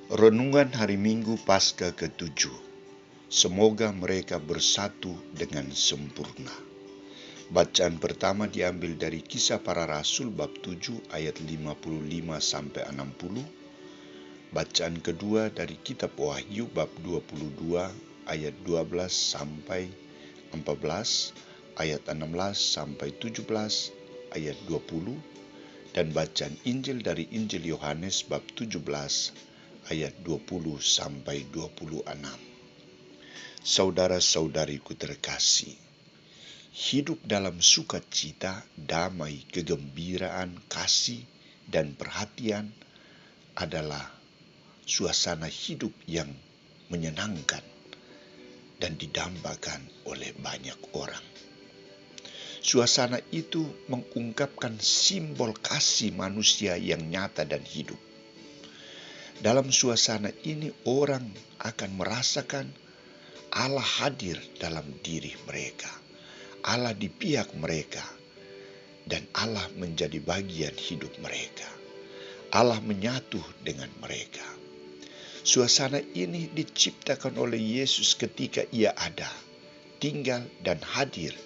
Renungan hari Minggu Paskah ke-7. Semoga mereka bersatu dengan sempurna. Bacaan pertama diambil dari Kisah Para Rasul bab 7 ayat 55-60. Bacaan kedua dari Kitab Wahyu bab 22 ayat 12-14, ayat 16-17, ayat 20, dan bacaan Injil dari Injil Yohanes bab 17 ayat 20-26. Saudara-saudariku terkasih, hidup dalam sukacita, damai, kegembiraan, kasih, dan perhatian adalah suasana hidup yang menyenangkan dan didambakan oleh banyak orang. Suasana itu mengungkapkan simbol kasih manusia yang nyata dan hidup. Dalam suasana ini orang akan merasakan Allah hadir dalam diri mereka, Allah di pihak mereka, dan Allah menjadi bagian hidup mereka. Allah menyatu dengan mereka. Suasana ini diciptakan oleh Yesus ketika Ia ada, tinggal dan hadir,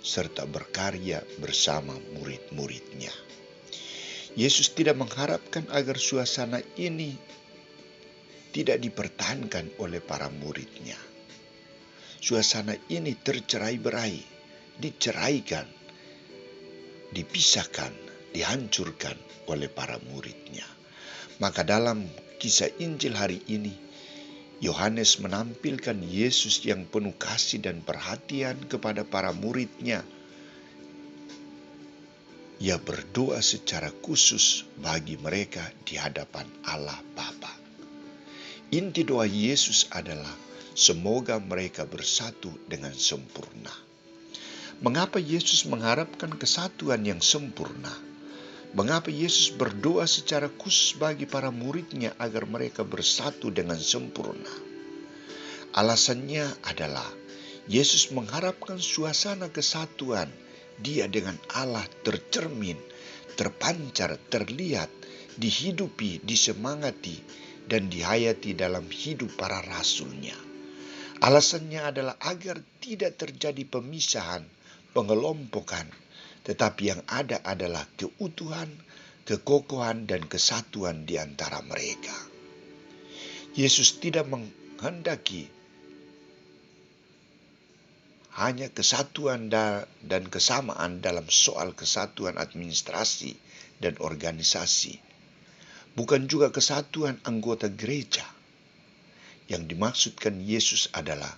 serta berkarya bersama murid-muridnya. Yesus tidak mengharapkan agar suasana ini tidak dipertahankan oleh para muridnya. Suasana ini tercerai-berai, diceraikan, dipisahkan, dihancurkan oleh para muridnya. Maka dalam kisah Injil hari ini, Yohanes menampilkan Yesus yang penuh kasih dan perhatian kepada para muridnya. Ia berdoa secara khusus bagi mereka di hadapan Allah Bapa. Inti doa Yesus adalah semoga mereka bersatu dengan sempurna. Mengapa Yesus mengharapkan kesatuan yang sempurna? Mengapa Yesus berdoa secara khusus bagi para muridnya agar mereka bersatu dengan sempurna? Alasannya adalah Yesus mengharapkan suasana kesatuan Dia dengan Allah tercermin, terpancar, terlihat, dihidupi, disemangati, dan dihayati dalam hidup para rasulnya. Alasannya adalah agar tidak terjadi pemisahan, pengelompokan, tetapi yang ada adalah keutuhan, kekokohan, dan kesatuan di antara mereka. Yesus tidak menghendaki hanya kesatuan dan kesamaan dalam soal kesatuan administrasi dan organisasi. Bukan juga kesatuan anggota gereja. Yang dimaksudkan Yesus adalah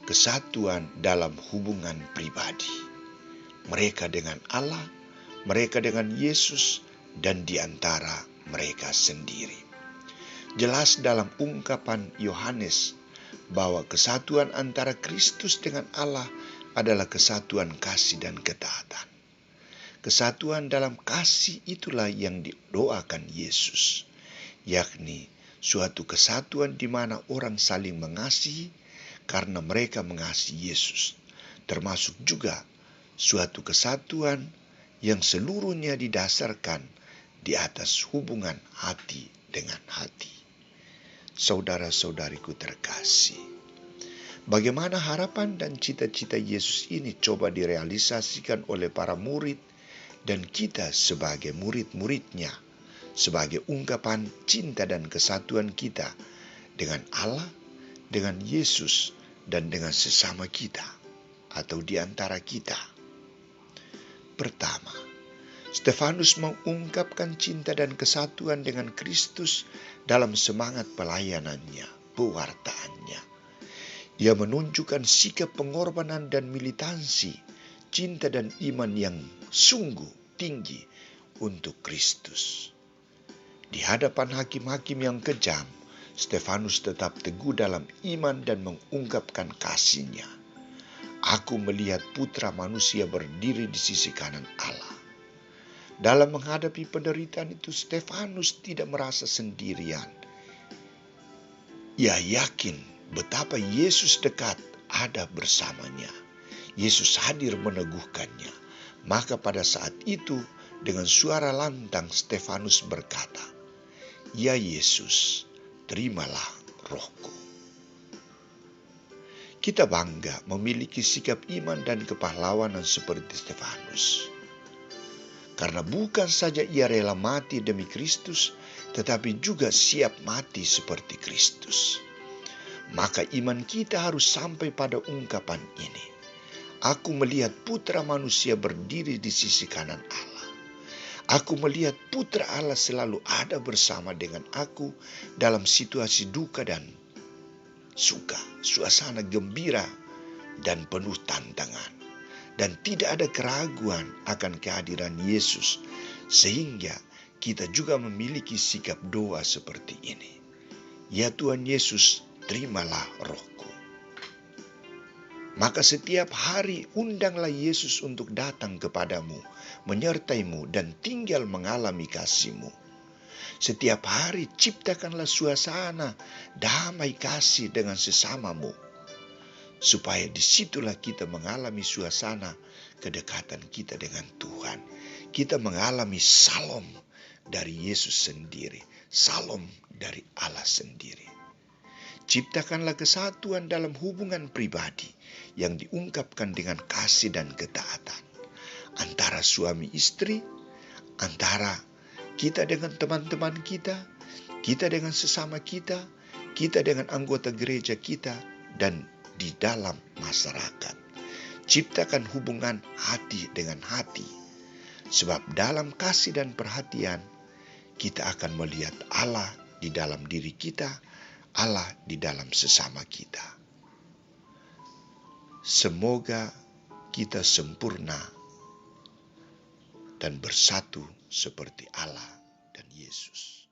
kesatuan dalam hubungan pribadi. Mereka dengan Allah, mereka dengan Yesus, dan di antara mereka sendiri. Jelas dalam ungkapan Yohanes bahwa kesatuan antara Kristus dengan Allah adalah kesatuan kasih dan ketaatan. Kesatuan dalam kasih itulah yang didoakan Yesus, yakni suatu kesatuan di mana orang saling mengasihi karena mereka mengasihi Yesus, termasuk juga suatu kesatuan yang seluruhnya didasarkan di atas hubungan hati dengan hati. Saudara-saudariku terkasih, bagaimana harapan dan cita-cita Yesus ini coba direalisasikan oleh para murid dan kita sebagai murid-muridnya, sebagai ungkapan cinta dan kesatuan kita dengan Allah, dengan Yesus, dan dengan sesama kita atau di antara kita. Pertama, Stefanus mengungkapkan cinta dan kesatuan dengan Kristus dalam semangat pelayanannya, pewartaannya. Ia menunjukkan sikap pengorbanan dan militansi, cinta dan iman yang sungguh tinggi untuk Kristus. Di hadapan hakim-hakim yang kejam, Stefanus tetap teguh dalam iman dan mengungkapkan kasihnya. Aku melihat putra manusia berdiri di sisi kanan Allah. Dalam menghadapi penderitaan itu, Stefanus tidak merasa sendirian. Ia yakin betapa Yesus dekat ada bersamanya. Yesus hadir meneguhkannya. Maka pada saat itu, dengan suara lantang Stefanus berkata, "Ya Yesus, terimalah rohku. Kita bangga memiliki sikap iman dan kepahlawanan seperti Stefanus. Karena bukan saja ia rela mati demi Kristus, tetapi juga siap mati seperti Kristus. Maka iman kita harus sampai pada ungkapan ini. Aku melihat putra manusia berdiri di sisi kanan Allah. Aku melihat putra Allah selalu ada bersama dengan aku dalam situasi duka dan suka, suasana gembira dan penuh tantangan. Dan tidak ada keraguan akan kehadiran Yesus, sehingga kita juga memiliki sikap doa seperti ini. Ya Tuhan Yesus, terimalah rohku. Maka setiap hari undanglah Yesus untuk datang kepadamu, menyertaimu dan tinggal mengalami kasih-Mu. Setiap hari ciptakanlah suasana damai kasih dengan sesamamu, supaya disitulah kita mengalami suasana kedekatan kita dengan Tuhan. Kita mengalami salom dari Yesus sendiri, salom dari Allah sendiri. Ciptakanlah kesatuan dalam hubungan pribadi yang diungkapkan dengan kasih dan ketaatan. Antara suami istri, antara kita dengan teman-teman kita, kita dengan sesama kita, kita dengan anggota gereja kita, dan di dalam masyarakat. Ciptakan hubungan hati dengan hati. Sebab dalam kasih dan perhatian, kita akan melihat Allah di dalam diri kita, Allah di dalam sesama kita. Semoga kita sempurna dan bersatu seperti Allah dan Yesus.